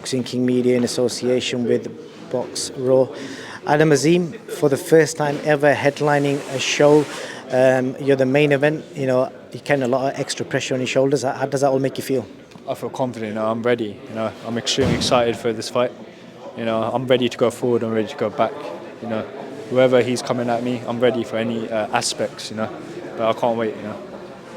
Boxing King Media in association with Box Raw. Adam Azim, for the first time ever headlining a show, you're the main event, you're getting a lot of extra pressure on your shoulders. How does that all make you feel? I feel confident, I'm ready, I'm extremely excited for this fight. I'm ready to go forward, I'm ready to go back, whoever he's coming at me, I'm ready for any aspects, but I can't wait,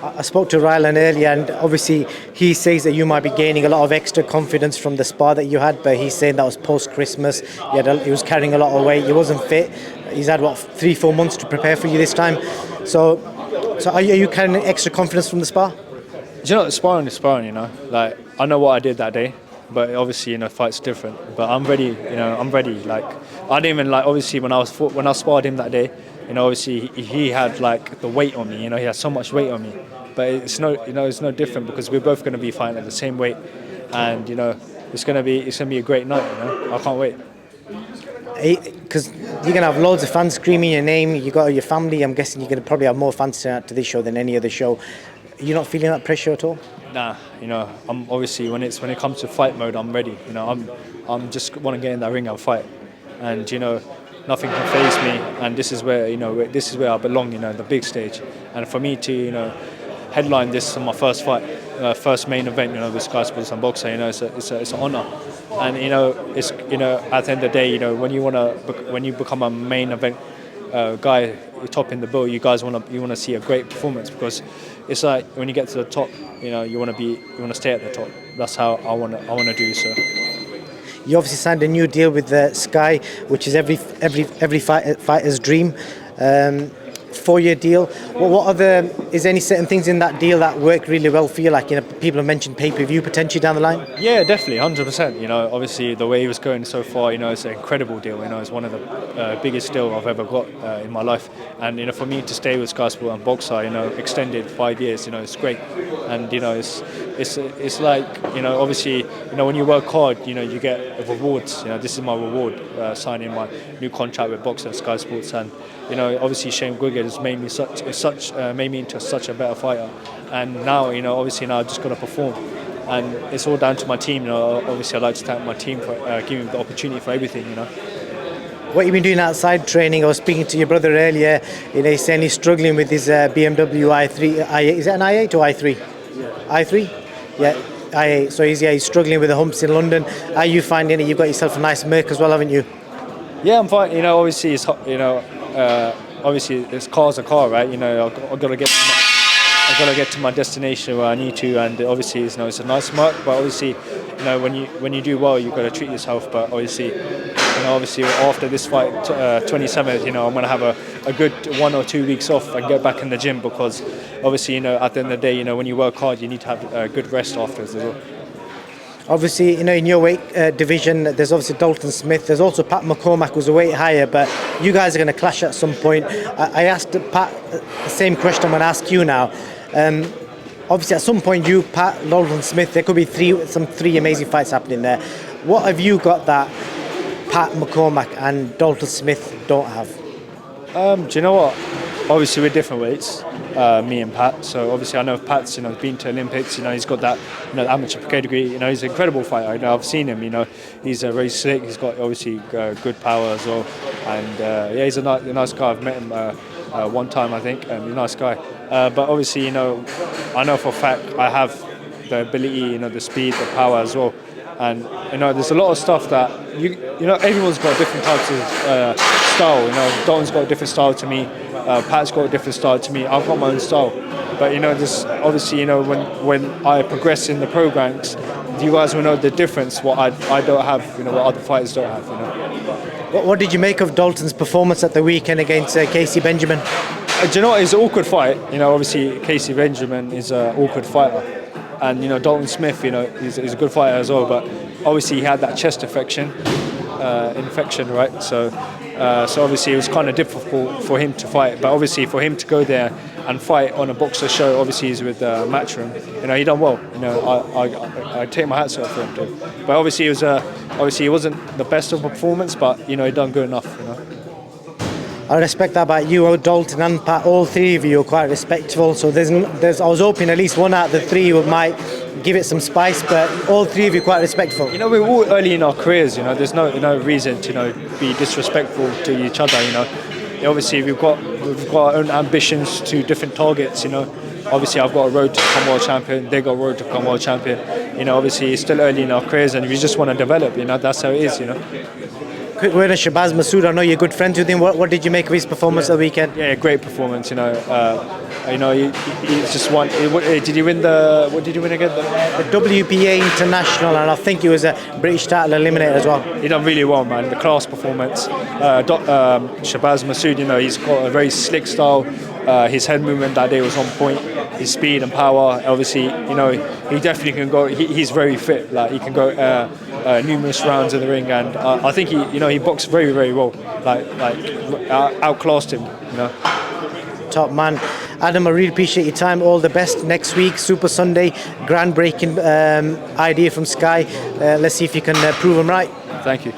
I spoke to Rylan earlier, and obviously he says that you might be gaining a lot of extra confidence from the spar that you had, but he's saying that was post-Christmas. He was carrying a lot of weight, he wasn't fit. He's had, 3-4 months to prepare for you this time. So are you carrying extra confidence from the spar? Sparring is sparring, Like, I know what I did that day, but obviously, fight's different. But I'm ready, I'm ready. Like, I didn't even, obviously, when I sparred him that day, obviously he had the weight on me. He had so much weight on me. But it's no different because we're both going to be fighting at the same weight, and it's going to be a great night. I can't wait. Because you're going to have loads of fans screaming your name. You got your family. I'm guessing you're going to probably have more fans tonight to this show than any other show. You're not feeling that pressure at all? Nah, I'm obviously when it comes to fight mode, I'm ready. I'm just want to get in that ring and fight, and nothing can faze me. And this is where I belong. The big stage. And for me to headline this on my first fight, first main event, with Sky Sports and Boxer, it's an honour. And it's at the end of the day, when you become a main event guy, top in the bill, you guys want to see a great performance, because it's like when you get to the top, you want to stay at the top. That's how I want to do so. You obviously signed a new deal with Sky, which is every fighter's dream. 4-year deal. Is there any certain things in that deal that work really well for you? Like, people have mentioned pay-per-view potentially down the line. Yeah, definitely, 100%. Obviously the way he was going so far, it's an incredible deal. It's one of the biggest deals I've ever got in my life. And for me to stay with Sky Sport and Boxer, extended 5 years, it's great. And it's like obviously when you work hard, you get rewards. This is my reward, signing my new contract with Boxer and Sky Sports. And obviously Shane Gwigger has made me into such a better fighter, and now obviously now I've just got to perform, and it's all down to my team. Obviously I'd like to thank my team for giving me the opportunity for everything. What you've been doing outside training? I was speaking to your brother earlier. He's saying he's struggling with his BMW i3. Is that an i8 or i3? Yeah. i3? Yeah, i8. So he's struggling with the humps in London. Are you finding it? You've got yourself a nice Merc as well, haven't you? Yeah, I'm fine. Obviously it's obviously this car's a car, right? I've got to get to my destination where I need to, and obviously it's a nice Merc. But obviously, when you do well, you've got to treat yourself. But obviously, obviously after this fight, 27th, I'm going to have a good 1 or 2 weeks off and get back in the gym, because obviously, at the end of the day, when you work hard, you need to have a good rest afterwards as well. Obviously, in your weight division, there's obviously Dalton Smith. There's also Pat McCormack, who's a weight higher, but you guys are going to clash at some point. I asked Pat the same question I'm going to ask you now. Obviously, at some point, you, Pat, Dalton Smith, there could be three amazing fights happening there. What have you got that Pat McCormack and Dalton Smith don't have? Do you know what? Obviously, we're different weights, me and Pat. So obviously, I know Pat's been to Olympics. He's got that amateur category. He's an incredible fighter. I've seen him. He's very slick. He's got obviously good power as well. And he's a nice guy. I've met him one time, I think. He's a nice guy. But obviously, I know for a fact I have the ability, the speed, the power as well. And there's a lot of stuff that everyone's got different types of style. Dalton's got a different style to me. Pat's got a different style to me. I've got my own style. But this obviously when I progress in the programs, you guys will know the difference. What I don't have, what other fighters don't have. What did you make of Dalton's performance at the weekend against Casey Benjamin? Do you know what? It's an awkward fight. Obviously Casey Benjamin is an awkward fighter. And Dalton Smith, he's a good fighter as well. But obviously he had that chest infection, right? So obviously it was kind of difficult for him to fight. But obviously for him to go there and fight on a Boxer show, obviously he's with Matchroom. He done well. I take my hats off for him too. But obviously it wasn't the best of a performance, but he done good enough. I respect that about you, Dalton and Pat. All three of you are quite respectful. So I was hoping at least one out of the three who might give it some spice, but all three of you are quite respectful. You know, we're all early in our careers. You know, there's no reason to be disrespectful to each other. You know, obviously we've got our own ambitions to different targets. You know, obviously I've got a road to become world champion. They got a road to become world champion. You know, obviously it's still early in our careers, and we just want to develop. You know, that's how it is. You know. Quick word on Shabazz Masood. I know you're good friends with him. What did you make of his performance at the weekend? Yeah, great performance. You know, he just won. Did he win the? What did he win again? The WBA International, and I think he was a British title eliminator as well. He done really well, man. The class performance. Shabazz Masood, you know, he's got a very slick style. His head movement that day was on point. His speed and power, obviously, you know, he definitely can go. He's very fit. Like he can go numerous rounds in the ring, and I think he boxed very, very well. Like outclassed him. You know. Top man. Adam, I really appreciate your time. All the best next week. Super Sunday, groundbreaking idea from Sky. Let's see if you can prove them right. Thank you.